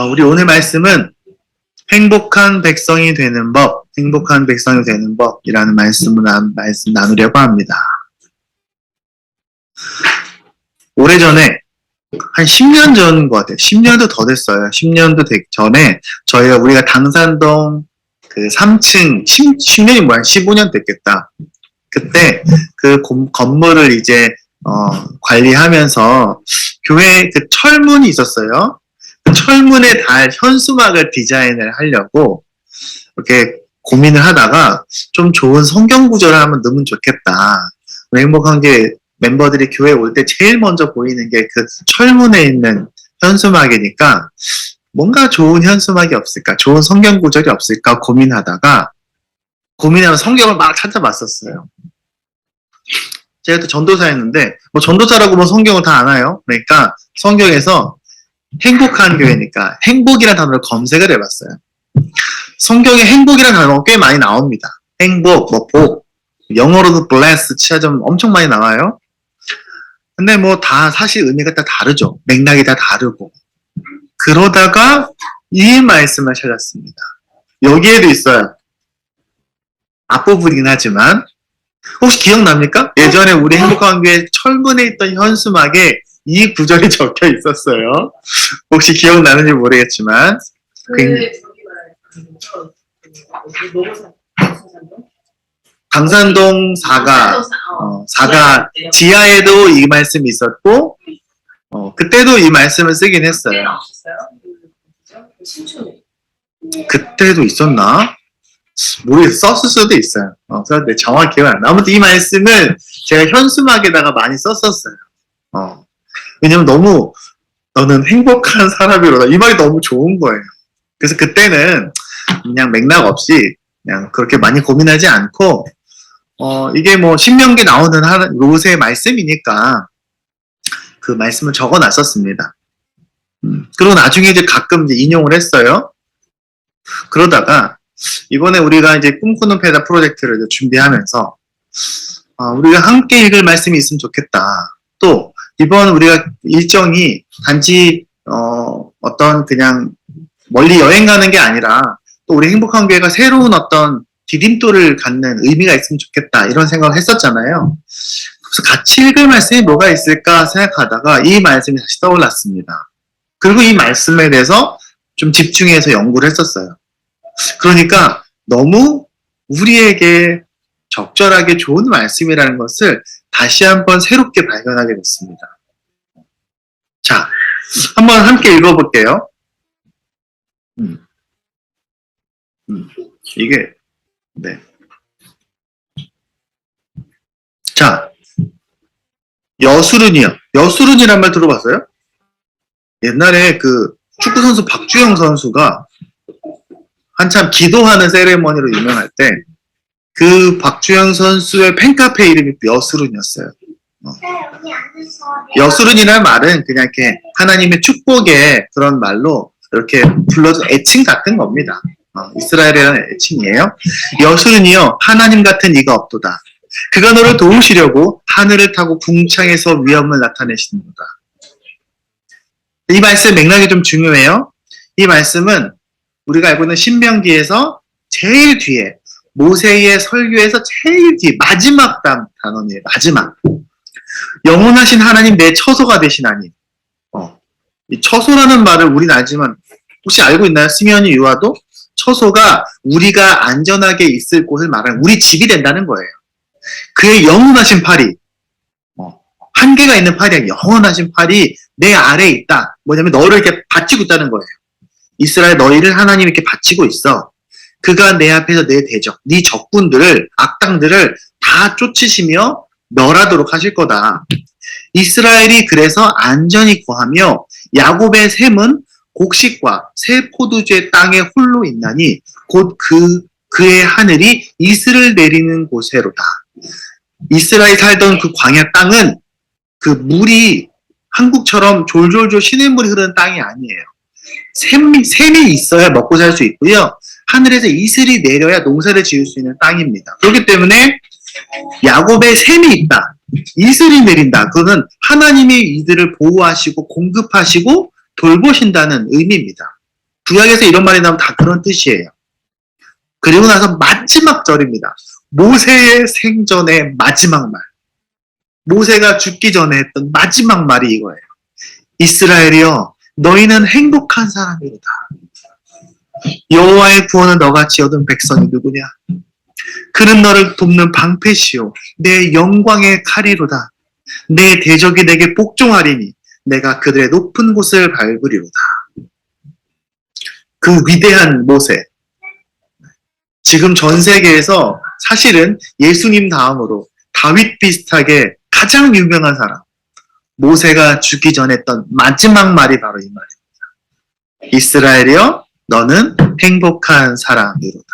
우리 오늘 말씀은 행복한 백성이 되는 법, 행복한 백성이 되는 법이라는 말씀 나누려고 합니다. 오래전에 한 10년 전인 것 같아요. 10년도 더 됐어요. 10년도 전에 우리가 당산동 그 3층 10년이 뭐야? 15년 됐겠다. 그때 그 건물을 이제 관리하면서 교회 그 철문이 있었어요. 그 철문에 달 현수막을 디자인을 하려고 이렇게 고민을 하다가 좀 좋은 성경 구절을 하면 넣으면 좋겠다. 행복한 게 멤버들이 교회 올 때 제일 먼저 보이는 게 그 철문에 있는 현수막이니까 뭔가 좋은 현수막이 없을까, 좋은 성경 구절이 없을까 고민하다가 성경을 막 찾아봤었어요. 제가 또 전도사였는데 뭐 전도사라고 뭐 성경을 다 아나요? 그러니까 성경에서 행복한 교회니까 행복이라는 단어를 검색을 해봤어요. 성경에 행복이라는 단어가 꽤 많이 나옵니다. 행복, 뭐 복, 영어로도 bless, 치아점 엄청 많이 나와요. 근데 뭐 다 사실 의미가 다 다르죠. 맥락이 다 다르고. 그러다가 이 말씀을 찾았습니다. 여기에도 있어요. 앞부분이긴 하지만 혹시 기억납니까? 예전에 우리 행복한 교회 철문에 있던 현수막에 이 구절이 적혀 있었어요. 혹시 기억나는지 모르겠지만 당산동 4가 지하에도 이 말씀이 있었고 그때도 이 말씀을 쓰긴 했어요. 그때도 있었나? 모르겠어요. 썼을 수도 있어요. 근데 정확히 기억 안 나. 아무튼 이 말씀을 제가 현수막에다가 많이 썼었어요. 왜냐면 너는 행복한 사람이로다. 이 말이 너무 좋은 거예요. 그래서 그때는 그냥 맥락 없이 그냥 그렇게 많이 고민하지 않고, 이게 뭐 신명기 나오는 로세의 말씀이니까 그 말씀을 적어 놨었습니다. 그리고 나중에 이제 가끔 이제 인용을 했어요. 그러다가 이번에 우리가 이제 꿈꾸는 페다 프로젝트를 이제 준비하면서, 우리가 함께 읽을 말씀이 있으면 좋겠다. 또, 이번 우리가 일정이 단지, 어떤 그냥 멀리 여행 가는 게 아니라 또 우리 행복한 교회가 새로운 어떤 디딤돌을 갖는 의미가 있으면 좋겠다. 이런 생각을 했었잖아요. 그래서 같이 읽을 말씀이 뭐가 있을까 생각하다가 이 말씀이 다시 떠올랐습니다. 그리고 이 말씀에 대해서 좀 집중해서 연구를 했었어요. 그러니까 너무 우리에게 적절하게 좋은 말씀이라는 것을 다시 한번 새롭게 발견하게 됐습니다. 자, 한번 함께 읽어볼게요. 이게, 네. 자, 여수른이요. 여수른이란 말 들어봤어요? 옛날에 그 축구선수 박주영 선수가 한참 기도하는 세레머니로 유명할 때 그 박주영 선수의 팬카페 이름이 여수른이었어요. 여수른이라는 말은 그냥 이렇게 하나님의 축복의 그런 말로 이렇게 불러준 애칭 같은 겁니다. 이스라엘이라는 애칭이에요. 여수른이여 하나님 같은 이가 없도다. 그가 너를 도우시려고 하늘을 타고 궁창에서 위엄을 나타내시는도다. 이 말씀 맥락이 좀 중요해요. 이 말씀은 우리가 알고 있는 신명기에서 제일 뒤에 모세의 설교에서 제일 뒤 마지막 단원이에요. 마지막. 영원하신 하나님 내 처소가 되시나니. 이 처소라는 말을 우리는 알지만 혹시 알고 있나요? 시므온이 유아도 처소가 우리가 안전하게 있을 곳을 말하는 우리 집이 된다는 거예요. 그의 영원하신 팔이 한계가 있는 팔이 아니라 영원하신 팔이 내 아래에 있다. 뭐냐면 너를 이렇게 받치고 있다는 거예요. 이스라엘 너희를 하나님 이렇게 받치고 있어. 그가 내 앞에서 내 대적, 네 적군들을, 악당들을 다 쫓으시며 멸하도록 하실 거다. 이스라엘이 그래서 안전히 거하며 야곱의 샘은 곡식과 새 포도주의 땅에 홀로 있나니 곧 그의 하늘이 이슬을 내리는 곳에로다. 이스라엘이 살던 그 광야 땅은 그 물이 한국처럼 졸졸졸 시냇물이 흐르는 땅이 아니에요. 샘이 있어야 먹고 살 수 있고요. 하늘에서 이슬이 내려야 농사를 지을 수 있는 땅입니다. 그렇기 때문에 야곱의 샘이 있다. 이슬이 내린다. 그거는 하나님이 이들을 보호하시고 공급하시고 돌보신다는 의미입니다. 구약에서 이런 말이 나오면 다 그런 뜻이에요. 그리고 나서 마지막 절입니다. 모세의 생전의 마지막 말. 모세가 죽기 전에 했던 마지막 말이 이거예요. 이스라엘이여, 너희는 행복한 사람이로다. 여호와의 구원을 너같이 얻은 백성이 누구냐? 그는 너를 돕는 방패시오, 내 영광의 칼이로다. 내 대적이 내게 복종하리니 내가 그들의 높은 곳을 밟으리로다. 그 위대한 모세. 지금 전 세계에서 사실은 예수님 다음으로 다윗 비슷하게 가장 유명한 사람, 모세가 죽기 전에 했던 마지막 말이 바로 이 말입니다. 이스라엘이여, 너는 행복한 사람이로다.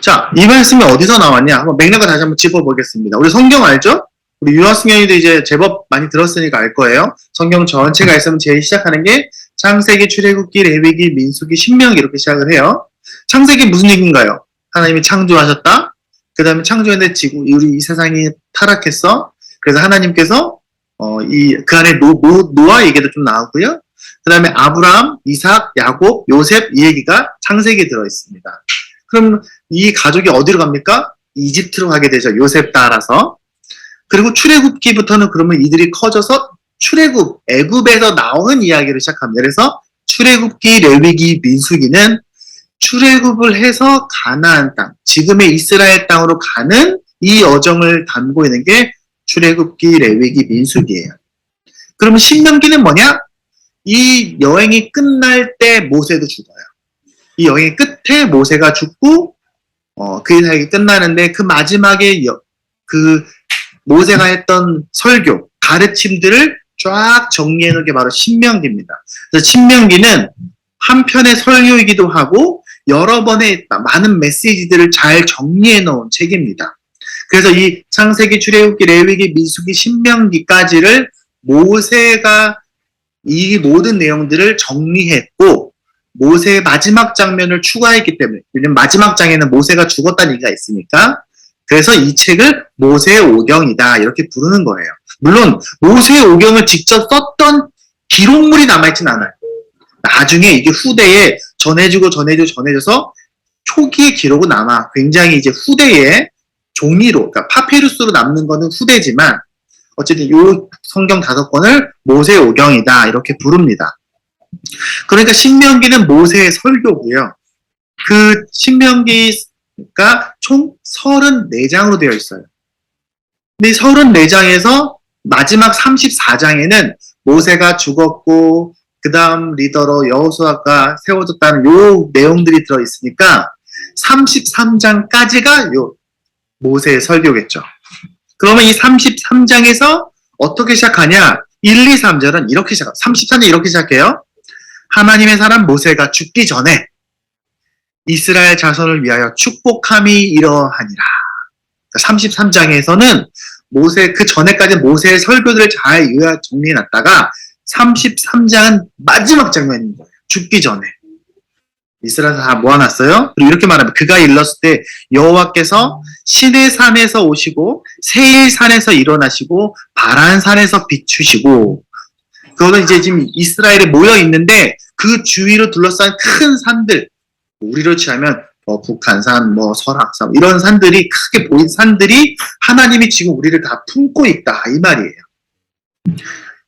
자, 이 말씀이 어디서 나왔냐? 한번 맥락을 다시 한번 짚어보겠습니다. 우리 성경 알죠? 우리 유아승현이도 이제 제법 많이 들었으니까 알 거예요. 성경 전체가 있으면 제일 시작하는 게 창세기, 출애굽기, 레위기, 민수기, 신명기 이렇게 시작을 해요. 창세기 무슨 얘기인가요? 하나님이 창조하셨다. 그 다음에 창조했는데 우리 이 세상이 타락했어. 그래서 하나님께서 그 안에 노아 얘기도 좀 나오고요. 그 다음에 아브라함, 이삭, 야곱, 요셉 이 얘기가 창세기에 들어있습니다. 그럼 이 가족이 어디로 갑니까? 이집트로 가게 되죠. 요셉 따라서. 그리고 출애굽기부터는 그러면 이들이 커져서 애굽에서 나오는 이야기를 시작합니다. 그래서 출애굽기, 레위기, 민수기는 출애굽을 해서 가나안 땅, 지금의 이스라엘 땅으로 가는 이 여정을 담고 있는 게 출애굽기, 레위기, 민수기예요. 그러면 신명기는 뭐냐? 이 여행이 끝날 때 모세도 죽어요. 이 여행 끝에 모세가 죽고 그 사역이 끝나는데 그 마지막에 그 모세가 했던 설교, 가르침들을 쫙 정리해 놓은 게 바로 신명기입니다. 그래서 신명기는 한편의 설교이기도 하고 여러 번의 많은 메시지들을 잘 정리해 놓은 책입니다. 그래서 이 창세기, 출애굽기, 레위기, 민수기, 신명기까지를 모세가 이 모든 내용들을 정리했고 모세의 마지막 장면을 추가했기 때문에, 왜냐면 마지막 장에는 모세가 죽었다는 얘기가 있으니까, 그래서 이 책을 모세의 오경이다 이렇게 부르는 거예요. 물론 모세의 오경을 직접 썼던 기록물이 남아있진 않아요. 나중에 이게 후대에 전해져서 초기의 기록은 남아 굉장히 이제 후대에 종이로, 그러니까 파피루스로 남는 거는 후대지만 어쨌든 이 성경 5권을 모세의 오경이다 이렇게 부릅니다. 그러니까 신명기는 모세의 설교고요. 그 신명기가 총 34장으로 되어 있어요. 근데 이 34장에서 마지막 34장에는 모세가 죽었고 그 다음 리더로 여호수아가 세워졌다는 요 내용들이 들어있으니까 33장까지가 요 모세의 설교겠죠. 그러면 이 33장에서 어떻게 시작하냐? 1, 2, 3절은 이렇게 시작해요. 33장 이렇게 시작해요. 하나님의 사람 모세가 죽기 전에 이스라엘 자손을 위하여 축복함이 이러하니라. 33장에서는 모세, 그 전에까지 모세의 설교들을 잘 요약 정리해놨다가 33장은 마지막 장면인 거예요. 죽기 전에. 이스라엘 다 모아놨어요. 그리고 이렇게 말하면 그가 일렀을 때 여호와께서 시내산에서 오시고 세일산에서 일어나시고 바란산에서 비추시고, 그거는 이제 지금 이스라엘에 모여 있는데 그 주위로 둘러싼 큰 산들, 우리로 치하면 북한산, 설악산 이런 산들이 크게 보인 산들이 하나님이 지금 우리를 다 품고 있다 이 말이에요.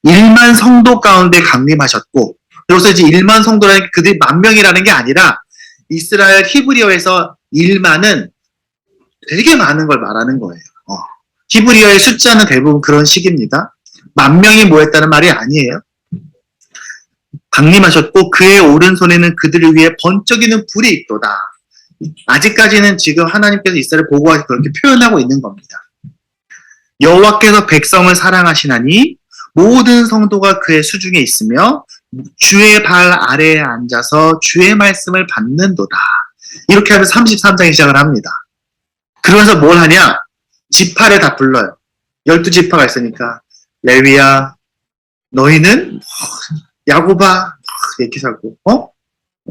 1만 성도 가운데 강림하셨고, 그래서 이제 1만 성도라는 게 그들이 10,000명이라는 게 아니라 이스라엘 히브리어에서 1만은 되게 많은 걸 말하는 거예요. 히브리어의 숫자는 대부분 그런 식입니다. 10,000명이 모였다는 말이 아니에요. 강림하셨고 그의 오른손에는 그들을 위해 번쩍이는 불이 있도다. 아직까지는 지금 하나님께서 이스라엘을 보고하셔서 그렇게 표현하고 있는 겁니다. 여호와께서 백성을 사랑하시나니 모든 성도가 그의 수중에 있으며 주의 발 아래에 앉아서 주의 말씀을 받는도다. 이렇게 하면 33장에 시작을 합니다. 그러면서 뭘 하냐? 지파를 다 불러요. 12지파가 있으니까 레위야 너희는 야곱아 이렇게 살고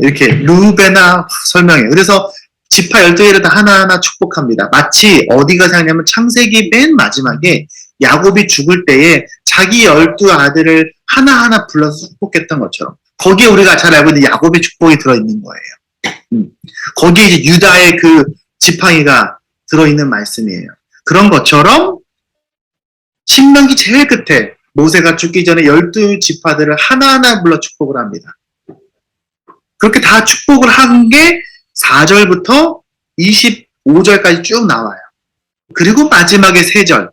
이렇게 루벤아 설명해요. 그래서 지파 12개를 다 하나하나 축복합니다. 마치 어디가 생각냐면 창세기 맨 마지막에 야곱이 죽을 때에 자기 12 아들을 하나하나 불러서 축복했던 것처럼 거기에 우리가 잘 알고 있는 야곱의 축복이 들어있는 거예요. 거기에 이제 유다의 그 지팡이가 들어있는 말씀이에요. 그런 것처럼 신명기 제일 끝에 모세가 죽기 전에 12지파들을 하나하나 불러 축복을 합니다. 그렇게 다 축복을 한 게 4절부터 25절까지 쭉 나와요. 그리고 마지막에 3절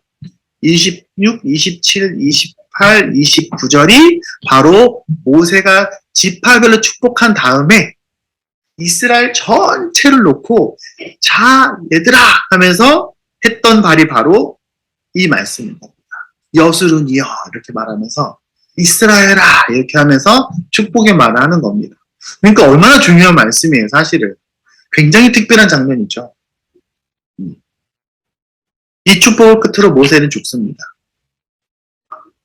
26, 27, 28, 29절이 바로 모세가 지파별로 축복한 다음에 이스라엘 전체를 놓고 자 얘들아 하면서 했던 말이 바로 이 말씀입니다. 여수르니여 이렇게 말하면서 이스라엘아 이렇게 하면서 축복의 말을 하는 겁니다. 그러니까 얼마나 중요한 말씀이에요. 사실은 굉장히 특별한 장면이죠. 이 축복을 끝으로 모세는 죽습니다.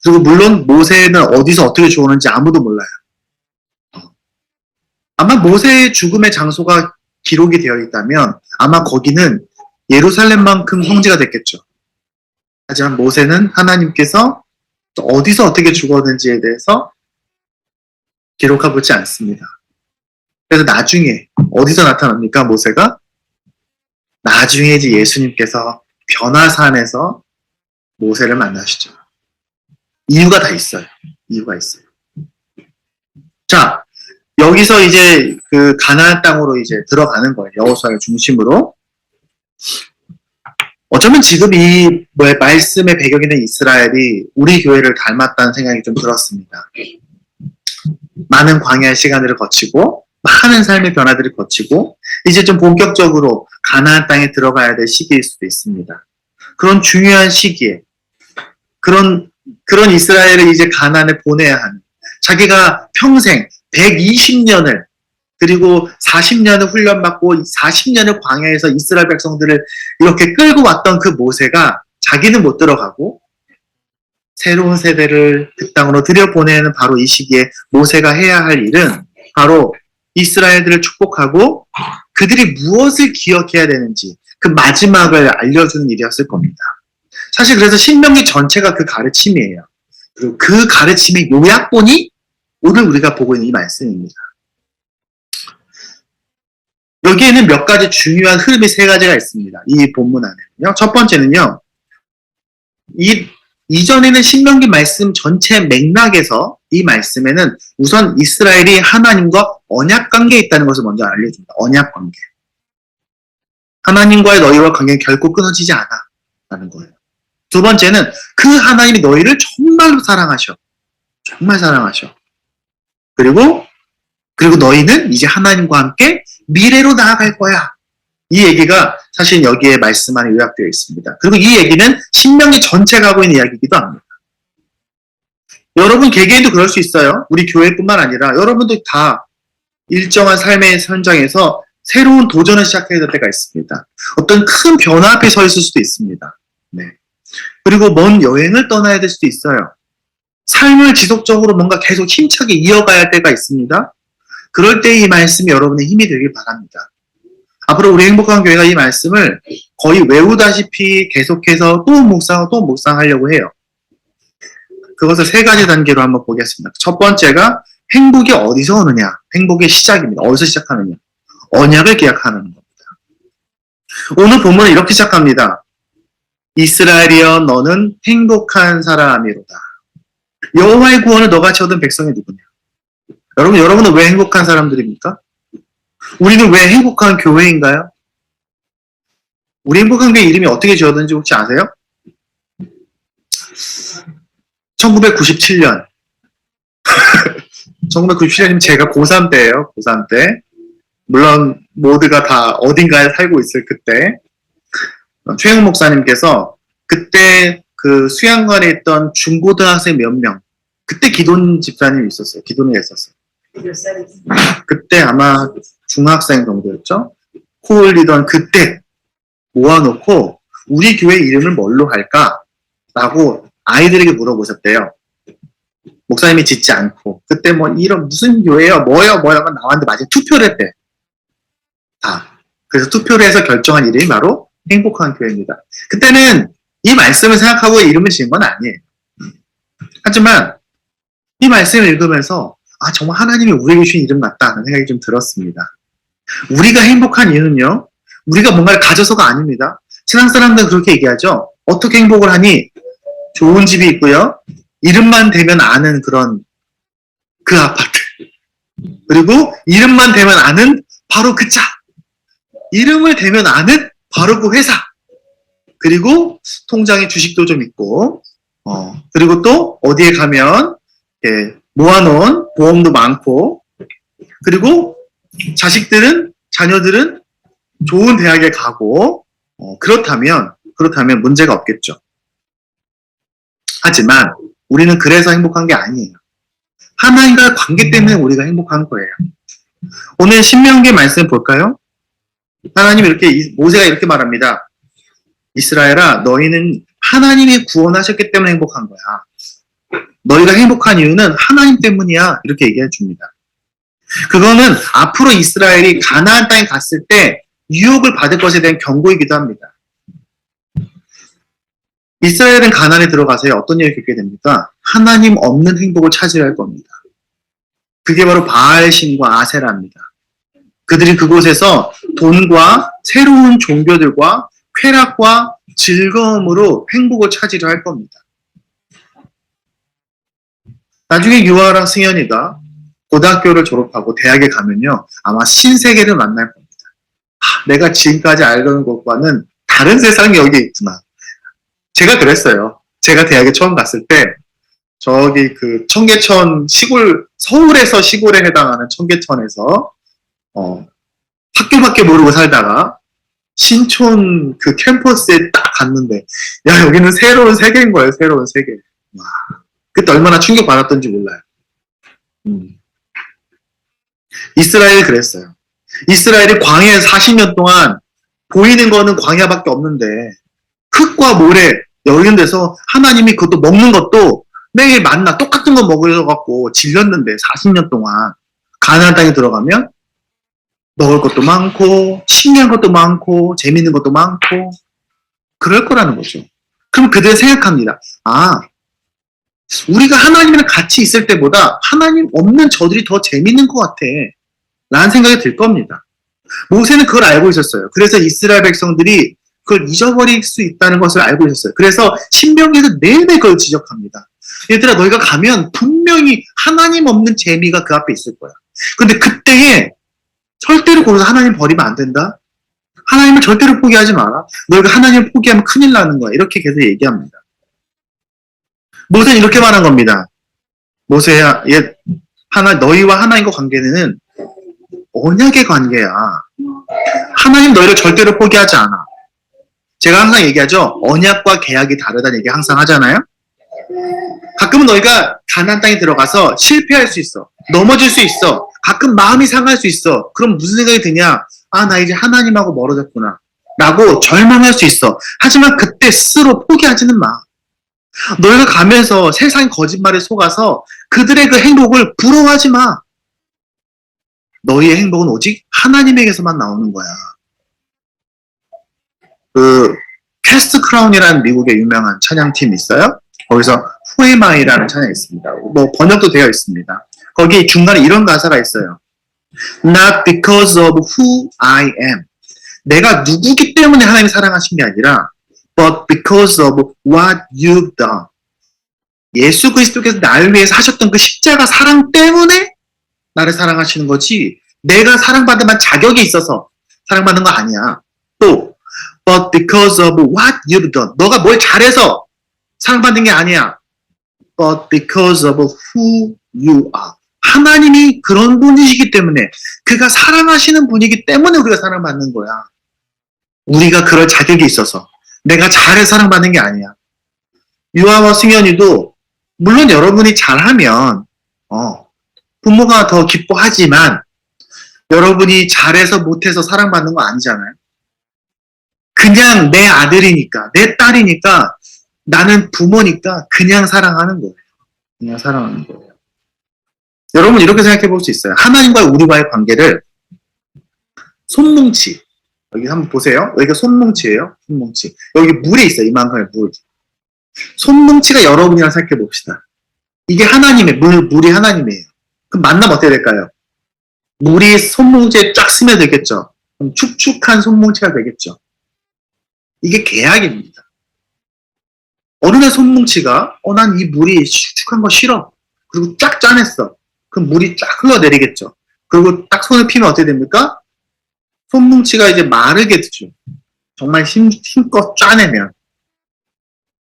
그리고 물론 모세는 어디서 어떻게 죽었는지 아무도 몰라요. 아마 모세의 죽음의 장소가 기록이 되어 있다면 아마 거기는 예루살렘만큼 성지가 됐겠죠. 하지만 모세는 하나님께서 어디서 어떻게 죽었는지에 대해서 기록하고 있지 않습니다. 그래서 나중에 어디서 나타납니까? 모세가? 나중에 이제 예수님께서 변화산에서 모세를 만나시죠. 이유가 다 있어요. 이유가 있어요. 자, 여기서 이제 그 가나안 땅으로 이제 들어가는 거예요. 여호수아를 중심으로. 어쩌면 지금 이 말씀의 배경에 있는 이스라엘이 우리 교회를 닮았다는 생각이 좀 들었습니다. 많은 광야의 시간들을 거치고 많은 삶의 변화들을 거치고 이제 좀 본격적으로 가나안 땅에 들어가야 될 시기일 수도 있습니다. 그런 중요한 시기에 그런 이스라엘을 이제 가나안에 보내야 하는 자기가 평생 120년을 그리고 40년을 훈련받고 40년을 광야에서 이스라엘 백성들을 이렇게 끌고 왔던 그 모세가 자기는 못 들어가고 새로운 세대를 그 땅으로 들여보내는 바로 이 시기에 모세가 해야 할 일은 바로 이스라엘들을 축복하고 그들이 무엇을 기억해야 되는지 그 마지막을 알려주는 일이었을 겁니다. 사실 그래서 신명기 전체가 그 가르침이에요. 그리고 그 가르침의 요약본이 오늘 우리가 보고 있는 이 말씀입니다. 여기에는 몇 가지 중요한 흐름이 3가지가 있습니다. 이 본문 안에는요. 첫 번째는요. 이전에는 신명기 말씀 전체 맥락에서 이 말씀에는 우선 이스라엘이 하나님과 언약 관계에 있다는 것을 먼저 알려줍니다. 언약 관계. 하나님과의 너희와 관계는 결코 끊어지지 않아. 라는 거예요. 두 번째는 그 하나님이 너희를 정말로 사랑하셔. 정말 사랑하셔. 그리고 너희는 이제 하나님과 함께 미래로 나아갈 거야. 이 얘기가 사실 여기에 말씀 안에 요약되어 있습니다. 그리고 이 얘기는 신명기 전체가 하고 있는 이야기이기도 합니다. 여러분 개개인도 그럴 수 있어요. 우리 교회뿐만 아니라 여러분도 다 일정한 삶의 현장에서 새로운 도전을 시작해야 될 때가 있습니다. 어떤 큰 변화 앞에 서 있을 수도 있습니다. 네. 그리고 먼 여행을 떠나야 될 수도 있어요. 삶을 지속적으로 뭔가 계속 힘차게 이어가야 할 때가 있습니다. 그럴 때 이 말씀이 여러분의 힘이 되길 바랍니다. 앞으로 우리 행복한 교회가 이 말씀을 거의 외우다시피 계속해서 또 묵상하려고 해요. 그것을 3가지 단계로 한번 보겠습니다. 첫 번째가 행복이 어디서 오느냐. 행복의 시작입니다. 어디서 시작하느냐. 언약을 기약하는 겁니다. 오늘 본문은 이렇게 시작합니다. 이스라엘이여 너는 행복한 사람이로다. 여호와의 구원을 너같이 얻은 백성이 누구냐. 여러분은 왜 행복한 사람들입니까? 우리는 왜 행복한 교회인가요? 우리 행복한 교회 이름이 어떻게 지었는지 혹시 아세요? 1997년 1997년이면 제가 고3 때예요. 고3 때. 물론 모두가 다 어딘가에 살고 있을 그때 최영 목사님께서 그때 그 수양관에 있던 중고등학생 몇 명 그때 기돈 집사님이 있었어요. 기돈이 있었어요. 그때 아마 중학생 정도였죠. 코 올리던 그때 모아놓고 우리 교회 이름을 뭘로 할까라고 아이들에게 물어보셨대요. 목사님이 짓지 않고 그때 뭐 이런 무슨 교회요 뭐요 나왔는데 마지막에 투표를 했대. 다. 그래서 투표를 해서 결정한 이름이 바로 행복한 교회입니다. 그때는 이 말씀을 생각하고 이름을 지은 건 아니에요. 하지만 이 말씀을 읽으면서 아, 정말 하나님이 우리에게 주신 이름 같다는 생각이 좀 들었습니다. 우리가 행복한 이유는요, 우리가 뭔가를 가져서가 아닙니다. 신앙 사람들은 그렇게 얘기하죠. 어떻게 행복을 하니? 좋은 집이 있고요. 이름만 대면 아는 그런 그 아파트. 그리고 이름만 대면 아는 바로 그 차. 이름을 대면 아는 바로 그 회사. 그리고 통장에 주식도 좀 있고, 그리고 또 어디에 가면 모아놓은 보험도 많고, 그리고 자녀들은 좋은 대학에 가고, 그렇다면 문제가 없겠죠. 하지만 우리는 그래서 행복한 게 아니에요. 하나님과의 관계 때문에 우리가 행복한 거예요. 오늘 신명기 말씀 볼까요? 하나님 모세가 이렇게 말합니다. 이스라엘아, 너희는 하나님이 구원하셨기 때문에 행복한 거야. 너희가 행복한 이유는 하나님 때문이야. 이렇게 얘기해 줍니다. 그거는 앞으로 이스라엘이 가나안 땅에 갔을 때 유혹을 받을 것에 대한 경고이기도 합니다. 이스라엘은 가나안에 들어가서 어떤 일을 겪게 됩니까? 하나님 없는 행복을 찾으려 할 겁니다. 그게 바로 바알신과 아세라입니다. 그들이 그곳에서 돈과 새로운 종교들과 쾌락과 즐거움으로 행복을 찾으려 할 겁니다. 나중에 유아랑 승현이가 고등학교를 졸업하고 대학에 가면요, 아마 신세계를 만날 겁니다. 내가 지금까지 알던 것과는 다른 세상이 여기 있구나. 제가 그랬어요. 제가 대학에 처음 갔을 때 저기 그 청계천 서울에서 시골에 해당하는 청계천에서 학교밖에 모르고 살다가 신촌 그 캠퍼스에 딱 갔는데, 야, 여기는 새로운 세계인 거예요. 새로운 세계. 와, 그때 얼마나 충격 받았던지 몰라요. 이스라엘이 그랬어요. 이스라엘이 광야에 40년 동안 보이는 거는 광야밖에 없는데 흙과 모래 여는 데서 하나님이 그것도 먹는 것도 매일 만나 똑같은 거 먹으려고 질렸는데 40년 동안 가나안 땅에 들어가면 먹을 것도 많고 신기한 것도 많고 재밌는 것도 많고 그럴 거라는 거죠. 그럼 그들은 생각합니다. 아, 우리가 하나님이랑 같이 있을 때보다 하나님 없는 저들이 더 재밌는 것 같아 라는 생각이 들 겁니다. 모세는 그걸 알고 있었어요. 그래서 이스라엘 백성들이 그걸 잊어버릴 수 있다는 것을 알고 있었어요. 그래서 신명기에서 내내 그걸 지적합니다. 얘들아, 너희가 가면 분명히 하나님 없는 재미가 그 앞에 있을 거야. 근데 그때에 절대로 거기서 하나님 버리면 안 된다. 하나님을 절대로 포기하지 마라. 너희가 하나님을 포기하면 큰일 나는 거야. 이렇게 계속 얘기합니다. 모세는 이렇게 말한 겁니다. 모세야, 너희와 하나님과 관계는 언약의 관계야. 하나님 너희를 절대로 포기하지 않아. 제가 항상 얘기하죠. 언약과 계약이 다르다는 얘기 항상 하잖아요. 가끔은 너희가 가나안 땅에 들어가서 실패할 수 있어. 넘어질 수 있어. 가끔 마음이 상할 수 있어. 그럼 무슨 생각이 드냐? 아, 나 이제 하나님하고 멀어졌구나 라고 절망할 수 있어. 하지만 그때 스스로 포기하지는 마. 너희가 가면서 세상 거짓말에 속아서 그들의 그 행복을 부러워하지 마. 너희의 행복은 오직 하나님에게서만 나오는 거야. 캐스트 크라운이라는 미국의 유명한 찬양팀이 있어요. 거기서 Who am I라는 찬양이 있습니다. 뭐 번역도 되어 있습니다. 거기 중간에 이런 가사가 있어요. Not because of who I am. 내가 누구기 때문에 하나님이 사랑하신 게 아니라 but because of what you've done. 예수 그리스도께서 나를 위해서 하셨던 그 십자가 사랑 때문에 나를 사랑하시는 거지, 내가 사랑받을 만한 자격이 있어서 사랑받는 거 아니야. 또 but because of what you've done. 너가 뭘 잘해서 사랑받는 게 아니야. but because of who you are. 하나님이 그런 분이시기 때문에, 그가 사랑하시는 분이기 때문에 우리가 사랑받는 거야. 우리가 그럴 자격이 있어서, 내가 잘해 사랑받는 게 아니야. 유아와 승현이도 물론 여러분이 잘하면 부모가 더 기뻐하지만 여러분이 잘해서 못해서 사랑받는 거 아니잖아요. 그냥 내 아들이니까, 내 딸이니까, 나는 부모니까 그냥 사랑하는 거예요. 그냥 사랑하는 거예요. 여러분 이렇게 생각해 볼 수 있어요. 하나님과 우리와의 관계를 손뭉치, 여기 한번 보세요. 여기가 손뭉치예요. 손뭉치. 여기 물이 있어요. 이만큼의 물. 손뭉치가 여러분이랑 생각해 봅시다. 이게 하나님의 물이 하나님이에요. 그럼 만나면 어떻게 될까요? 물이 손뭉치에 쫙 스며들겠죠. 그럼 축축한 손뭉치가 되겠죠. 이게 계약입니다. 어느 날 손뭉치가 난 이 물이 축축한 거 싫어. 그리고 쫙 짜냈어. 그럼 물이 쫙 흘러내리겠죠. 그리고 딱 손을 피면 어떻게 됩니까? 손뭉치가 이제 마르게 되죠. 정말 힘껏 짜내면.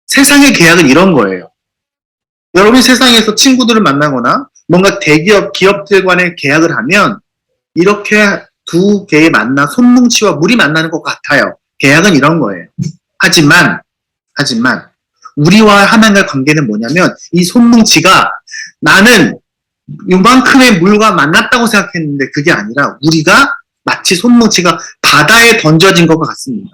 세상의 계약은 이런 거예요. 여러분이 세상에서 친구들을 만나거나 뭔가 대기업, 기업들 간의 계약을 하면 이렇게 두 개의 손뭉치와 물이 만나는 것 같아요. 계약은 이런 거예요. 하지만 우리와 하나님과의 관계는 뭐냐면 이 손뭉치가 나는 이만큼의 물과 만났다고 생각했는데 그게 아니라 우리가 마치 손뭉치가 바다에 던져진 것과 같습니다.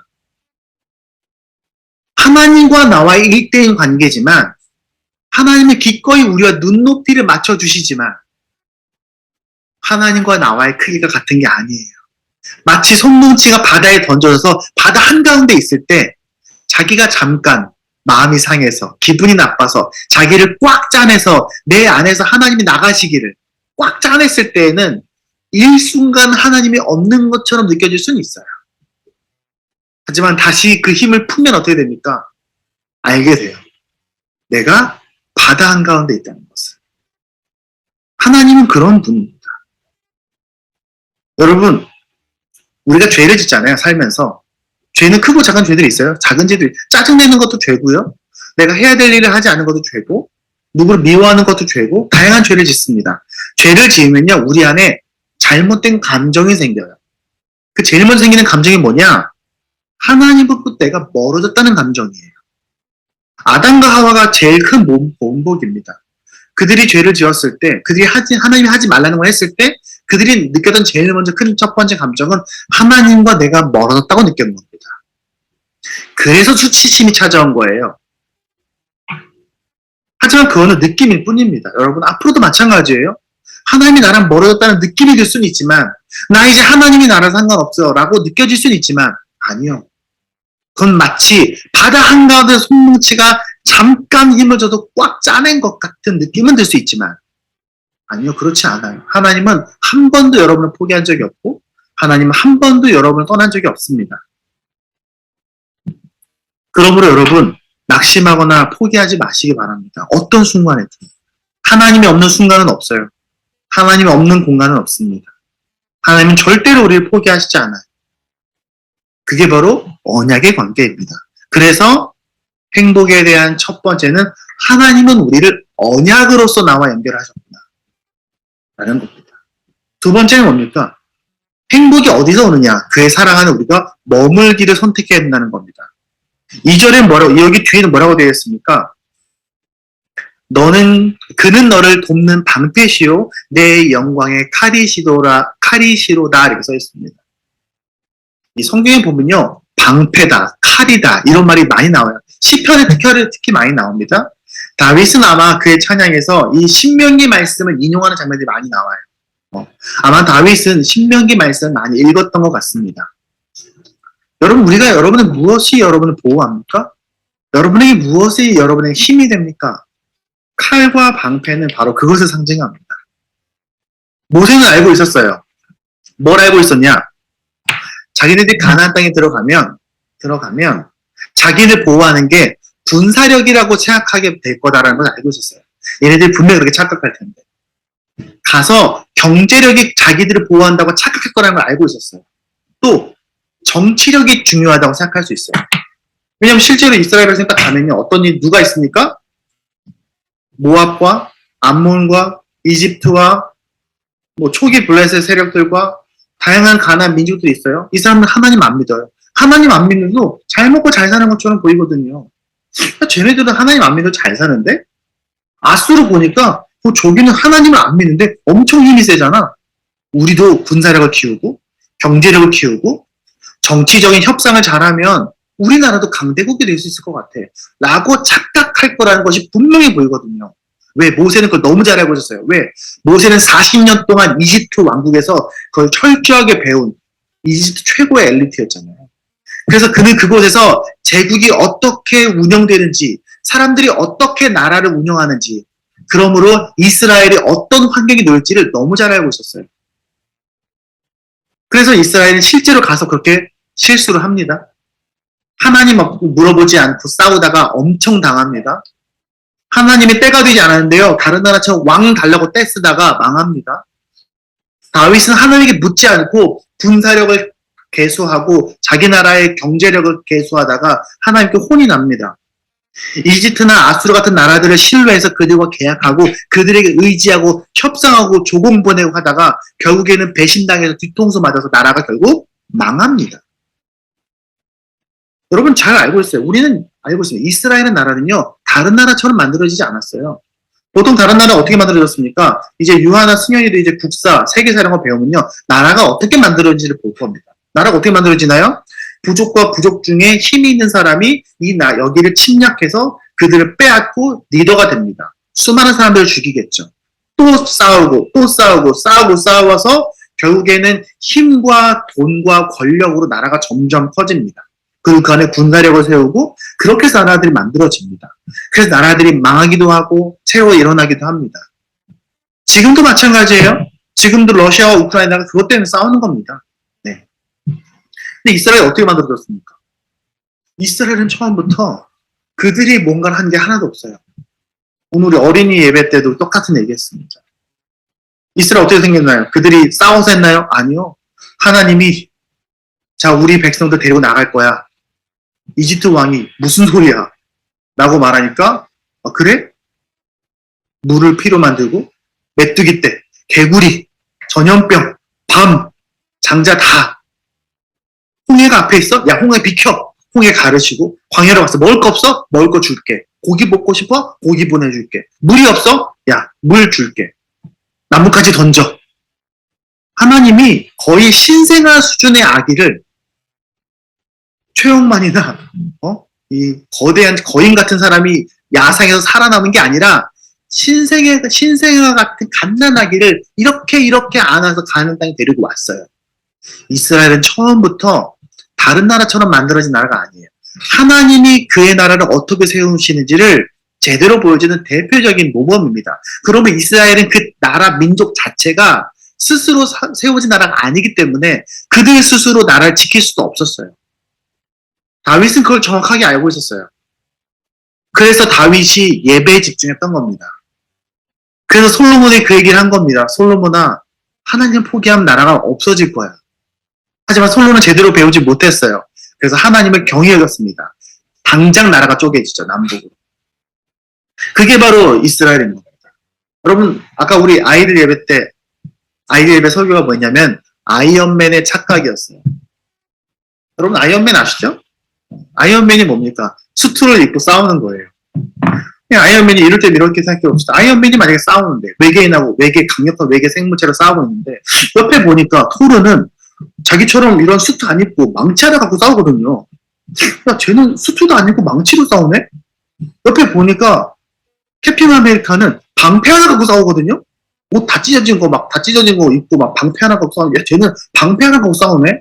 하나님과 나와의 1대1 관계지만 하나님은 기꺼이 우리와 눈높이를 맞춰주시지만 하나님과 나와의 크기가 같은 게 아니에요. 마치 손뭉치가 바다에 던져져서 바다 한가운데 있을 때 자기가 잠깐 마음이 상해서 기분이 나빠서 자기를 꽉 짜내서 내 안에서 하나님이 나가시기를 꽉 짜냈을 때에는 일순간 하나님이 없는 것처럼 느껴질 수는 있어요. 하지만 다시 그 힘을 풀면 어떻게 됩니까? 알게 돼요. 내가 바다 한가운데 있다는 것을. 하나님은 그런 분입니다. 여러분, 우리가 죄를 짓잖아요, 살면서. 죄는 크고 작은 죄들이 있어요. 작은 죄들이. 짜증내는 것도 죄고요. 내가 해야 될 일을 하지 않은 것도 죄고, 누구를 미워하는 것도 죄고, 다양한 죄를 짓습니다. 죄를 지으면요, 우리 안에 잘못된 감정이 생겨요. 그 제일 먼저 생기는 감정이 뭐냐? 하나님으로부터 내가 멀어졌다는 감정이에요. 아담과 하와가 제일 큰 본복입니다. 그들이 죄를 지었을 때, 하나님이 하지 말라는 걸 했을 때, 그들이 느꼈던 제일 먼저 큰 첫 번째 감정은 하나님과 내가 멀어졌다고 느꼈는 겁니다. 그래서 수치심이 찾아온 거예요. 하지만 그거는 느낌일 뿐입니다. 여러분, 앞으로도 마찬가지예요. 하나님이 나랑 멀어졌다는 느낌이 들 수는 있지만, 나 이제 하나님이 나랑 상관없어 라고 느껴질 수는 있지만, 아니요. 그건 마치 바다 한가운데 손뭉치가 잠깐 힘을 줘도 꽉 짜낸 것 같은 느낌은 들 수 있지만, 아니요, 그렇지 않아요. 하나님은 한 번도 여러분을 포기한 적이 없고, 하나님은 한 번도 여러분을 떠난 적이 없습니다. 그러므로 여러분, 낙심하거나 포기하지 마시기 바랍니다. 어떤 순간에도. 하나님이 없는 순간은 없어요. 하나님이 없는 공간은 없습니다. 하나님은 절대로 우리를 포기하시지 않아요. 그게 바로 언약의 관계입니다. 그래서 행복에 대한 첫 번째는 하나님은 우리를 언약으로서 나와 연결하셨구나 라는 겁니다. 두 번째는 뭡니까? 행복이 어디서 오느냐? 그의 사랑하는 우리가 머물기를 선택해야 된다는 겁니다. 2절에 여기 뒤에는 뭐라고 되어 있습니까? 그는 너를 돕는 방패시요 내 영광의 칼이시로다 이렇게 써 있습니다. 이 성경에 보면요, 방패다, 칼이다 이런 말이 많이 나와요. 시편에 특히 많이 나옵니다. 다윗은 아마 그의 찬양에서 이 신명기 말씀을 인용하는 장면들이 많이 나와요. 아마 다윗은 신명기 말씀을 많이 읽었던 것 같습니다. 여러분, 여러분은 무엇이 여러분을 보호합니까? 여러분에게 무엇이 여러분의 힘이 됩니까? 칼과 방패는 바로 그것을 상징합니다. 모세는 알고 있었어요. 뭘 알고 있었냐? 자기네들이 가나안 땅에 들어가면 자기를 보호하는 게 군사력이라고 생각하게 될 거다라는 걸 알고 있었어요. 얘네들이 분명히 그렇게 착각할 텐데. 가서 경제력이 자기들을 보호한다고 착각할 거라는 걸 알고 있었어요. 또 정치력이 중요하다고 생각할 수 있어요. 왜냐하면 실제로 이스라엘을 생각하면요, 누가 있습니까? 모압과 암몬과 이집트와 초기 블레셋 세력들과 다양한 가나안 민족들이 있어요. 이 사람은 하나님 안 믿어요. 하나님 안 믿는도 잘 먹고 잘 사는 것처럼 보이거든요. 쟤네들은 하나님 안 믿어도 잘 사는데 아수르 보니까 저기는 하나님을 안 믿는데 엄청 힘이 세잖아. 우리도 군사력을 키우고 경제력을 키우고 정치적인 협상을 잘하면 우리나라도 강대국이 될 수 있을 것 같아 라고 착각할 거라는 것이 분명히 보이거든요. 왜? 모세는 그걸 너무 잘 알고 있었어요. 왜? 모세는 40년 동안 이집트 왕국에서 그걸 철저하게 배운 이집트 최고의 엘리트였잖아요. 그래서 그는 그곳에서 제국이 어떻게 운영되는지, 사람들이 어떻게 나라를 운영하는지 그러므로 이스라엘이 어떤 환경에 놓일지를 너무 잘 알고 있었어요. 그래서 이스라엘은 실제로 가서 그렇게 실수를 합니다. 하나님 물어보지 않고 싸우다가 엄청 당합니다. 하나님이 때가 되지 않았는데요. 다른 나라처럼 왕 달라고 떼쓰다가 망합니다. 다윗은 하나님께 묻지 않고 군사력을 개수하고 자기 나라의 경제력을 개수하다가 하나님께 혼이 납니다. 이집트나 아수르 같은 나라들을 신뢰해서 그들과 계약하고 그들에게 의지하고 협상하고 조공 보내고 하다가 결국에는 배신당해서 뒤통수 맞아서 나라가 결국 망합니다. 여러분 잘 알고 있어요. 우리는 알고 있습니다. 이스라엘의 나라는요, 다른 나라처럼 만들어지지 않았어요. 보통 다른 나라 어떻게 만들어졌습니까? 이제 유아나 승현이도 이제 국사, 세계사 이런 거 배우면요, 나라가 어떻게 만들어지는지를 볼 겁니다. 나라가 어떻게 만들어지나요? 부족과 부족 중에 힘이 있는 사람이 여기를 침략해서 그들을 빼앗고 리더가 됩니다. 수많은 사람들을 죽이겠죠. 또 싸우고, 또 싸우고, 싸워서 결국에는 힘과 돈과 권력으로 나라가 점점 커집니다. 그 안에 군사력을 세우고 그렇게 해서 나라들이 만들어집니다. 그래서 나라들이 망하기도 하고 새로 일어나기도 합니다. 지금도 마찬가지예요. 지금도 러시아와 우크라이나가 그것 때문에 싸우는 겁니다. 네. 근데 이스라엘이 어떻게 만들어졌습니까? 이스라엘은 처음부터 그들이 뭔가를 한 게 하나도 없어요. 오늘 우리 어린이 예배 때도 똑같은 얘기했습니다. 이스라엘 어떻게 생겼나요? 그들이 싸워서 했나요? 아니요. 하나님이 자, 우리 백성들 데리고 나갈 거야. 이집트 왕이 무슨 소리야? 라고 말하니까 그래? 물을 피로 만들고 메뚜기 떼, 개구리, 전염병, 밤, 장자 다. 홍해가 앞에 있어? 야, 홍해 비켜. 홍해 가르치고 광야로 갔어. 먹을 거 없어? 먹을 거 줄게. 고기 먹고 싶어? 고기 보내줄게. 물이 없어? 야, 물 줄게. 나뭇가지 던져. 하나님이 거의 신생아 수준의 아기를 최영만이나 이 거대한 거인 같은 사람이 야상에서 살아남은 게 아니라 신생아 같은 갓난아기를 이렇게 안아서 가는 땅에 데리고 왔어요. 이스라엘은 처음부터 다른 나라처럼 만들어진 나라가 아니에요. 하나님이 그의 나라를 어떻게 세우시는지를 제대로 보여주는 대표적인 모범입니다. 그러면 이스라엘은 그 나라 민족 자체가 스스로 세워진 나라가 아니기 때문에 그들 스스로 나라를 지킬 수도 없었어요. 다윗은 그걸 정확하게 알고 있었어요. 그래서 다윗이 예배에 집중했던 겁니다. 그래서 솔로몬이 그 얘기를 한 겁니다. 솔로몬아, 하나님 포기하면 나라가 없어질 거야. 하지만 솔로몬은 제대로 배우지 못했어요. 그래서 하나님을 경히 여겼습니다. 당장 나라가 쪼개지죠, 남북으로. 그게 바로 이스라엘인 겁니다. 여러분, 아까 우리 아이들 예배 설교가 뭐냐면 아이언맨의 착각이었어요. 여러분, 아이언맨 아시죠? 아이언맨이 뭡니까? 수트를 입고 싸우는 거예요. 그냥 아이언맨이 이럴 때 이렇게 생각해 봅시다. 아이언맨이 만약에 싸우는데 외계인하고 강력한 외계 생물체로 싸우고 있는데 옆에 보니까 토르는 자기처럼 이런 수트 안 입고 망치 하나 갖고 싸우거든요. 야, 쟤는 수트도 안 입고 망치로 싸우네? 옆에 보니까 캡틴 아메리카는 방패 하나 갖고 싸우거든요. 옷 다 찢어진 거 입고 막 방패 하나 갖고 싸우는데 쟤는 방패 하나 갖고 싸우네.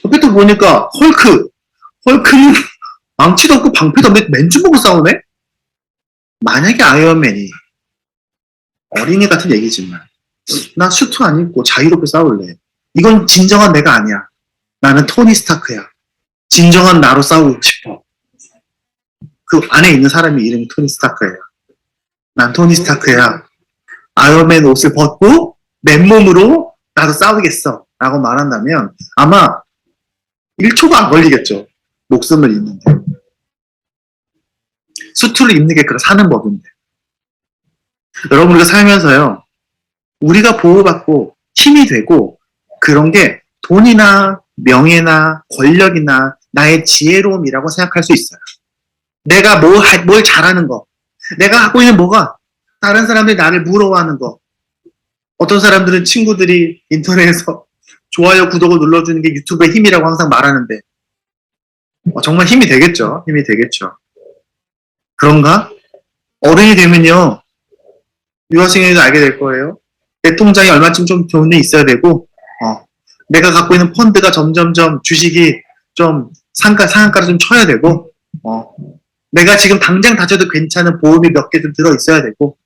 옆에 또 보니까 헐크는 망치도 없고 방패도 없는데 맨주 보고 싸우네? 만약에 아이언맨이 어린이 같은 얘기지만 나 슈트 안 입고 자유롭게 싸울래. 이건 진정한 내가 아니야. 나는 토니 스타크야. 진정한 나로 싸우고 싶어. 그 안에 있는 사람이 이름이 토니 스타크예요. 난 토니 스타크야. 아이언맨 옷을 벗고 맨몸으로 나도 싸우겠어. 라고 말한다면 아마 1초가 안 걸리겠죠. 목숨을 잃는데. 수트를 입는 게 그런 사는 법인데. 여러분, 우리가 살면서요, 우리가 보호받고 힘이 되고 그런 게 돈이나 명예나 권력이나 나의 지혜로움이라고 생각할 수 있어요. 내가 뭘 잘하는 거, 내가 하고 있는 뭐가 다른 사람들이 나를 부러워하는 거. 어떤 사람들은 친구들이 인터넷에서 좋아요, 구독을 눌러주는 게 유튜브의 힘이라고 항상 말하는데 정말 힘이 되겠죠. 힘이 되겠죠. 그런가? 어른이 되면요, 유아생에도 알게 될 거예요. 내 통장에 얼마쯤 좀 돈이 있어야 되고, 내가 갖고 있는 펀드가 점점점 주식이 좀 상한가를 좀 쳐야 되고, 내가 지금 당장 다쳐도 괜찮은 보험이 몇 개 좀 들어 있어야 되고,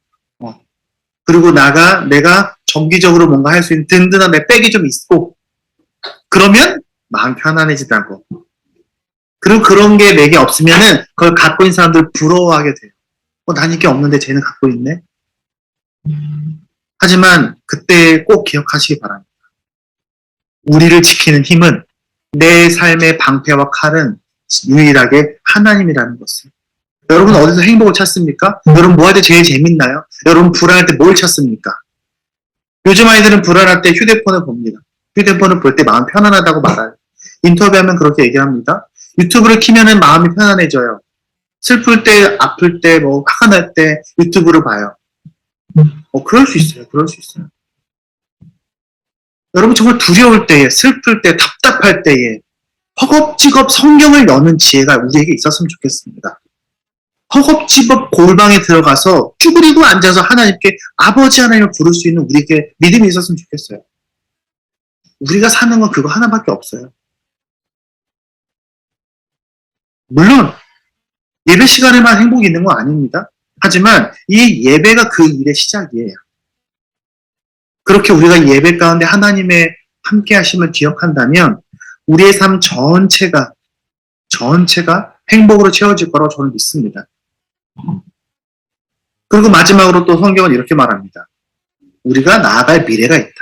그리고 내가 정기적으로 뭔가 할 수 있는 든든한 내 백이 좀 있고, 그러면 마음 편안해지다고. 그리고 그런 게 내게 없으면은 그걸 갖고 있는 사람들 부러워하게 돼요. 난 이게 없는데 쟤는 갖고 있네? 하지만 그때 꼭 기억하시기 바랍니다. 우리를 지키는 힘은, 내 삶의 방패와 칼은 유일하게 하나님이라는 것을. 여러분 어디서 행복을 찾습니까? 여러분 뭐 할 때 제일 재밌나요? 여러분 불안할 때 뭘 찾습니까? 요즘 아이들은 불안할 때 휴대폰을 봅니다. 휴대폰을 볼 때 마음 편안하다고 말해요. 인터뷰하면 그렇게 얘기합니다. 유튜브를 키면은 마음이 편안해져요. 슬플 때, 아플 때, 화가 날 때 유튜브를 봐요. 그럴 수 있어요. 그럴 수 있어요. 여러분 정말 두려울 때에, 슬플 때, 답답할 때에 허겁지겁 성경을 여는 지혜가 우리에게 있었으면 좋겠습니다. 허겁지겁 골방에 들어가서 쭈그리고 앉아서 하나님께 아버지 하나님을 부를 수 있는 우리에게 믿음이 있었으면 좋겠어요. 우리가 사는 건 그거 하나밖에 없어요. 물론 예배 시간에만 행복이 있는 건 아닙니다. 하지만 이 예배가 그 일의 시작이에요. 그렇게 우리가 예배 가운데 하나님의 함께 하심을 기억한다면 우리의 삶 전체가 행복으로 채워질 거라고 저는 믿습니다. 그리고 마지막으로 또 성경은 이렇게 말합니다. 우리가 나아갈 미래가 있다.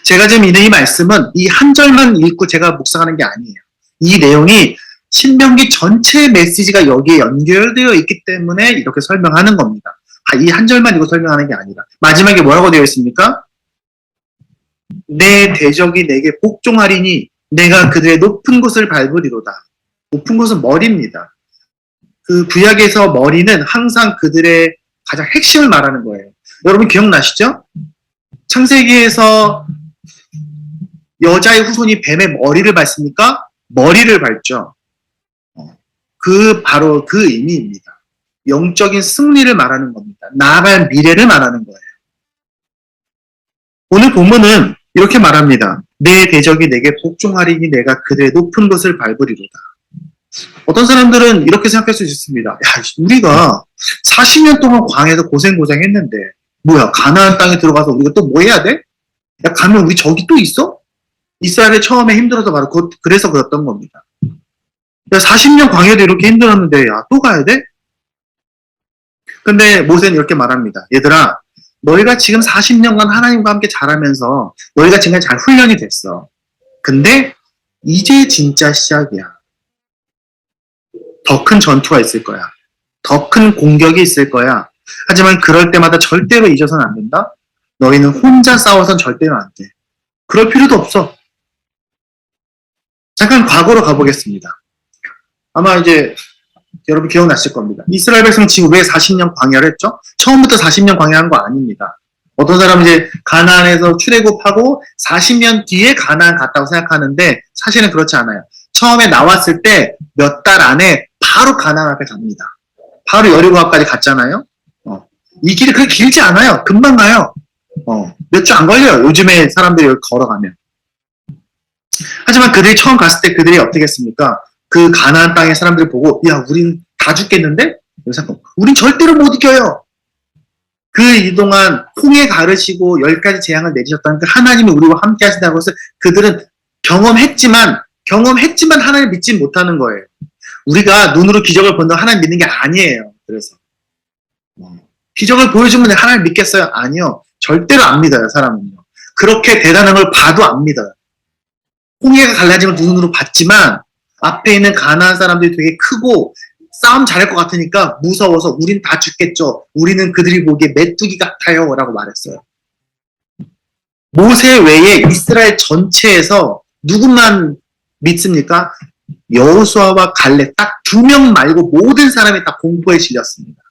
제가 지금 있는 이 말씀은 이 한 절만 읽고 제가 묵상하는 게 아니에요. 이 내용이 신명기 전체 메시지가 여기에 연결되어 있기 때문에 이렇게 설명하는 겁니다. 이 한 절만 읽고 설명하는 게 아니라 마지막에 뭐라고 되어 있습니까? 내 대적이 내게 복종하리니 내가 그들의 높은 곳을 밟으리로다. 높은 곳은 머리입니다. 그 구약에서 머리는 항상 그들의 가장 핵심을 말하는 거예요. 여러분 기억나시죠? 창세기에서 여자의 후손이 뱀의 머리를 밟습니까? 머리를 밟죠. 바로 그 의미입니다. 영적인 승리를 말하는 겁니다. 나아갈 미래를 말하는 거예요. 오늘 본문은 이렇게 말합니다. 내 대적이 내게 복종하리니 내가 그들의 높은 곳을 밟으리로다. 어떤 사람들은 이렇게 생각할 수 있습니다. 야, 우리가 40년 동안 광야에서 고생했는데 뭐야, 가나안 땅에 들어가서 우리가 또 뭐 해야 돼? 야, 가면 우리 저기 또 있어? 이스라엘이 처음에 힘들어서 바로 그래서 그랬던 겁니다. 야, 40년 광야도 이렇게 힘들었는데 야, 또 가야 돼? 근데 모세는 이렇게 말합니다. 얘들아, 너희가 지금 40년간 하나님과 함께 자라면서 너희가 지금 잘 훈련이 됐어. 근데 이제 진짜 시작이야. 더 큰 전투가 있을 거야. 더 큰 공격이 있을 거야. 하지만 그럴 때마다 절대로 잊어서는 안 된다. 너희는 혼자 싸워선 절대로 안 돼. 그럴 필요도 없어. 잠깐 과거로 가보겠습니다. 아마 이제 여러분 기억나실 겁니다. 이스라엘 백성은 지금 왜 40년 광야를 했죠? 처음부터 40년 광야한 거 아닙니다. 어떤 사람은 이제 가나안에서 출애굽하고 40년 뒤에 가나안 갔다고 생각하는데 사실은 그렇지 않아요. 처음에 나왔을 때 몇 달 안에 바로 가나안 앞에 갑니다. 바로 여리고까지 갔잖아요. 이 길이 그렇게 길지 않아요. 금방 가요. 몇 주 안 걸려요. 요즘에 사람들이 여기 걸어가면. 하지만 그들이 처음 갔을 때 그들이 어떻게 했습니까? 그 가나안 땅의 사람들을 보고 야, 우린 다 죽겠는데? 우린 절대로 못 이겨요. 그 이동안 홍해 가르시고 10가지 재앙을 내리셨다는 그 하나님이 우리와 함께 하신다고 해서 그들은 경험했지만 하나님 믿지 못하는 거예요. 우리가 눈으로 기적을 본다고 하나님 믿는 게 아니에요. 그래서 기적을 보여주면 하나님 믿겠어요? 아니요. 절대로 안 믿어요. 사람은요. 그렇게 대단한 걸 봐도 안 믿어요. 홍해가 갈라진 걸 눈으로 봤지만 앞에 있는 가나안 사람들이 되게 크고 싸움 잘할 것 같으니까 무서워서 우린 다 죽겠죠. 우리는 그들이 보기에 메뚜기 같아요. 라고 말했어요. 모세 외에 이스라엘 전체에서 누구만 믿습니까? 여호수아와 갈렙 딱 2명 말고 모든 사람이 다 공포에 질렸습니다.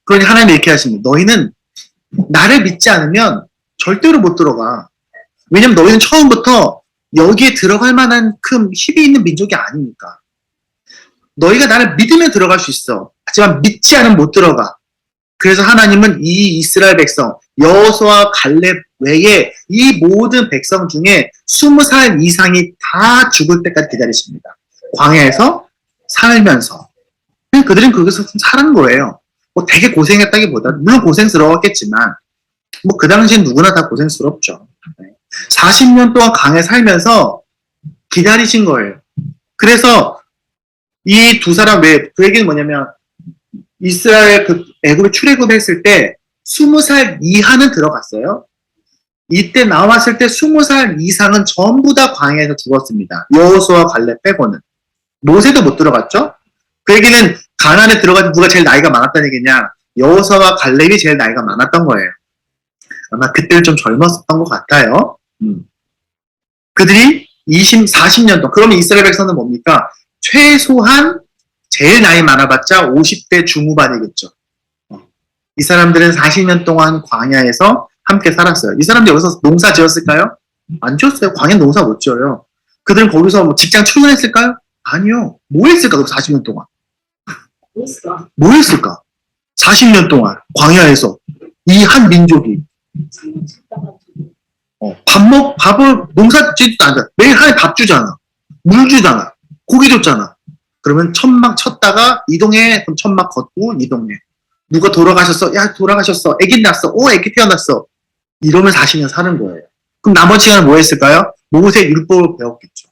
그러니 하나님이 이렇게 하십니다. 너희는 나를 믿지 않으면 절대로 못 들어가. 왜냐면 너희는 처음부터 여기에 들어갈 만한 큰 힘이 있는 민족이 아니니까. 너희가 나를 믿으면 들어갈 수 있어. 하지만 믿지 않으면 못 들어가. 그래서 하나님은 이 이스라엘 백성, 여호수아 갈렙 외에 이 모든 백성 중에 20살 이상이 다 죽을 때까지 기다리십니다. 광야에서 살면서. 그들은 거기서 살은 거예요. 뭐 되게 고생했다기보다 물론 고생스러웠겠지만 뭐 그 당시엔 누구나 다 고생스럽죠. 40년 동안 강에 살면서 기다리신 거예요. 그래서 이 두 사람 그 얘기는 뭐냐면 이스라엘 그 애굽에 출애굽했을 때 20살 이하는 들어갔어요. 이때 나왔을 때 20살 이상은 전부 다 광야에서 죽었습니다. 여호수아와 갈렙 빼고는. 모세도 못 들어갔죠? 그 얘기는 가나안에 들어가서 누가 제일 나이가 많았다는 얘기냐? 여호수아와 갈렙이 제일 나이가 많았던 거예요. 아마 그때는 좀 젊었었던 것 같아요. 그들이 40년 동안, 그러면 이스라엘 백성은 뭡니까? 최소한 제일 나이 많아봤자 50대 중후반이겠죠. 이 사람들은 40년 동안 광야에서 함께 살았어요. 이 사람들 여기서 농사 지었을까요? 안 지었어요. 광야 농사 못 지어요. 그들은 거기서 뭐 직장 출근했을까요? 아니요. 뭐 했을까? 40년 동안. 뭐 했을까? 40년 동안 광야에서 이 한 민족이 밥을 농사 짓지도 않아. 매일 하루에 밥 주잖아. 물 주잖아. 고기 줬잖아. 그러면 천막 쳤다가 이동해. 그럼 천막 걷고 이동해. 누가 돌아가셨어? 야, 돌아가셨어. 애기 낳았어. 애기 태어났어. 이러면 40년 사는 거예요. 그럼 나머지 시간은 뭐 했을까요? 모세 율법을 배웠겠죠.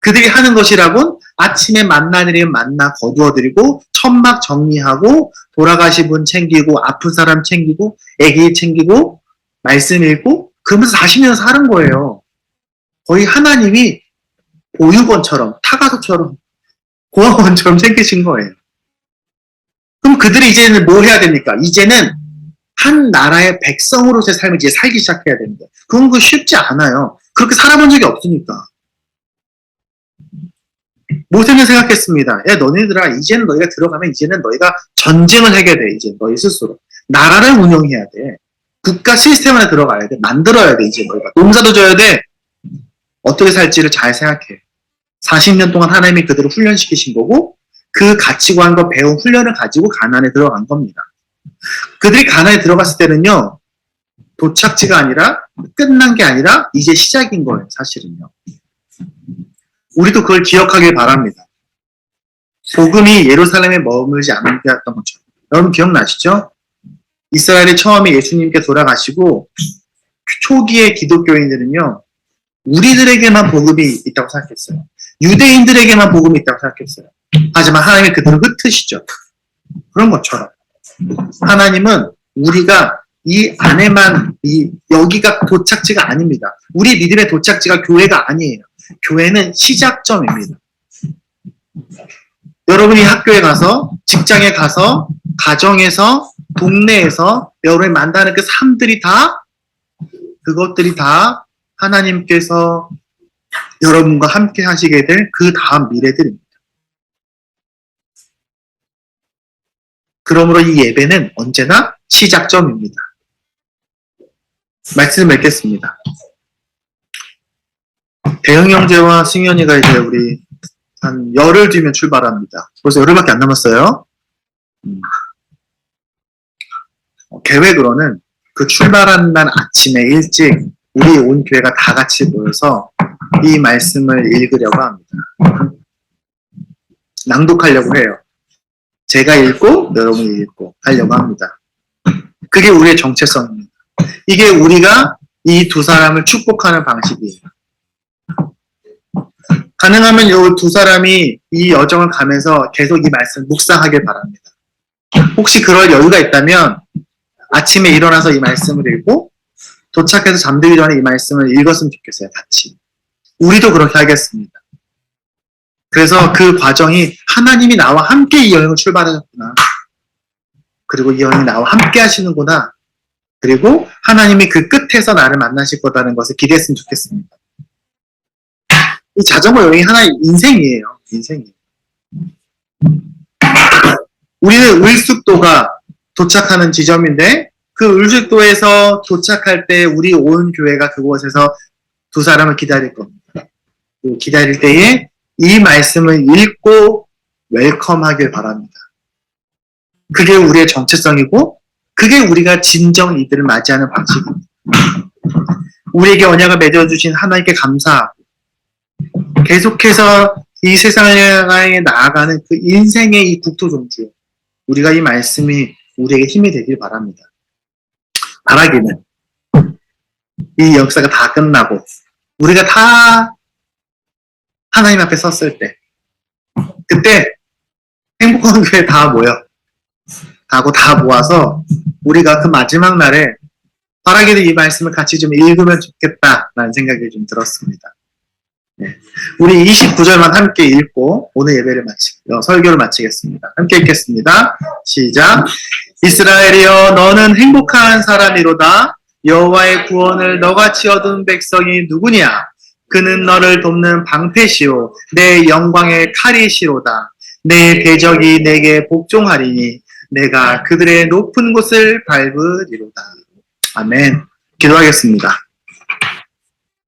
그들이 하는 것이라곤 아침에 만나는 일은 만나 거두어드리고 천막 정리하고 돌아가신 분 챙기고 아픈 사람 챙기고 애기 챙기고 말씀 읽고 그러면서 40년 사는 거예요. 거의 하나님이 보육원처럼 타가소처럼 고아원처럼 챙기신 거예요. 그럼 그들이 이제는 뭐 해야 됩니까? 이제는 한 나라의 백성으로서의 삶을 이제 살기 시작해야 됩니다. 그건 쉽지 않아요. 그렇게 살아본 적이 없으니까. 모세는 생각했습니다. 야, 너네들아, 이제는 너희가 들어가면 이제는 너희가 전쟁을 하게 돼. 이제 너희 스스로. 나라를 운영해야 돼. 국가 시스템 안에 들어가야 돼. 만들어야 돼. 이제 너희가. 농사도 져야 돼. 어떻게 살지를 잘 생각해. 40년 동안 하나님이 그들을 훈련시키신 거고 그 가치관과 배운 훈련을 가지고 가나안에 들어간 겁니다. 그들이 가나안에 들어갔을 때는요. 도착지가 아니라 끝난 게 아니라 이제 시작인 거예요. 사실은요. 우리도 그걸 기억하길 바랍니다. 복음이 예루살렘에 머물지 않게 했던 것처럼. 여러분 기억나시죠? 이스라엘이 처음에 예수님께 돌아가시고 초기의 기독교인들은요. 우리들에게만 복음이 있다고 생각했어요. 유대인들에게만 복음이 있다고 생각했어요. 하지만 하나님이 그들을 흩으시죠. 그런 것처럼. 하나님은 우리가 이 안에만, 여기가 도착지가 아닙니다. 우리 믿음의 도착지가 교회가 아니에요. 교회는 시작점입니다. 여러분이 학교에 가서, 직장에 가서, 가정에서, 동네에서 여러분이 만나는 그 삶들이 다, 그것들이 다 하나님께서 여러분과 함께 하시게 될 그 다음 미래들입니다. 그러므로 이 예배는 언제나 시작점입니다. 말씀을 맺겠습니다. 대형 형제와 승현이가 이제 우리 한 열흘 뒤면 출발합니다. 벌써 열흘밖에 안 남았어요. 계획으로는 그 출발한 날 아침에 일찍 우리 온 교회가 다 같이 모여서 이 말씀을 읽으려고 합니다. 낭독하려고 해요. 제가 읽고 여러분이 읽고 하려고 합니다. 그게 우리의 정체성입니다. 이게 우리가 이 두 사람을 축복하는 방식이에요. 가능하면 이 두 사람이 이 여정을 가면서 계속 이 말씀 묵상하길 바랍니다. 혹시 그럴 여유가 있다면 아침에 일어나서 이 말씀을 읽고 도착해서 잠들기 전에 이 말씀을 읽었으면 좋겠어요. 같이. 우리도 그렇게 하겠습니다. 그래서 그 과정이 하나님이 나와 함께 이 여행을 출발하셨구나. 그리고 이 여행이 나와 함께 하시는구나. 그리고 하나님이 그 끝에서 나를 만나실 거라는 것을 기대했으면 좋겠습니다. 이 자전거 여행이 하나의 인생이에요. 인생이에요. 우리는 을숙도가 도착하는 지점인데 그 을숙도에서 도착할 때 우리 온 교회가 그곳에서 두 사람을 기다릴 겁니다. 기다릴 때에 이 말씀을 읽고 웰컴하길 바랍니다. 그게 우리의 정체성이고 그게 우리가 진정 이들을 맞이하는 방식입니다. 우리에게 언약을 맺어주신 하나님께 감사하고 계속해서 이 세상에 나아가는 그 인생의 이 국토종주 우리가 이 말씀이 우리에게 힘이 되길 바랍니다. 바라기는 이 역사가 다 끝나고 우리가 다 하나님 앞에 섰을 때 그때 행복한 교회 다 모여 하고 다 모아서 우리가 그 마지막 날에 바라기는 이 말씀을 같이 좀 읽으면 좋겠다라는 생각이 좀 들었습니다. 네. 우리 29절만 함께 읽고 오늘 예배를 설교를 마치겠습니다. 함께 읽겠습니다. 시작. 이스라엘이여 너는 행복한 사람이로다. 여호와의 구원을 너같이 얻은 백성이 누구냐? 그는 너를 돕는 방패시오 내 영광의 칼이시로다. 내 대적이 내게 복종하리니 내가 그들의 높은 곳을 밟으리로다. 아멘. 기도하겠습니다.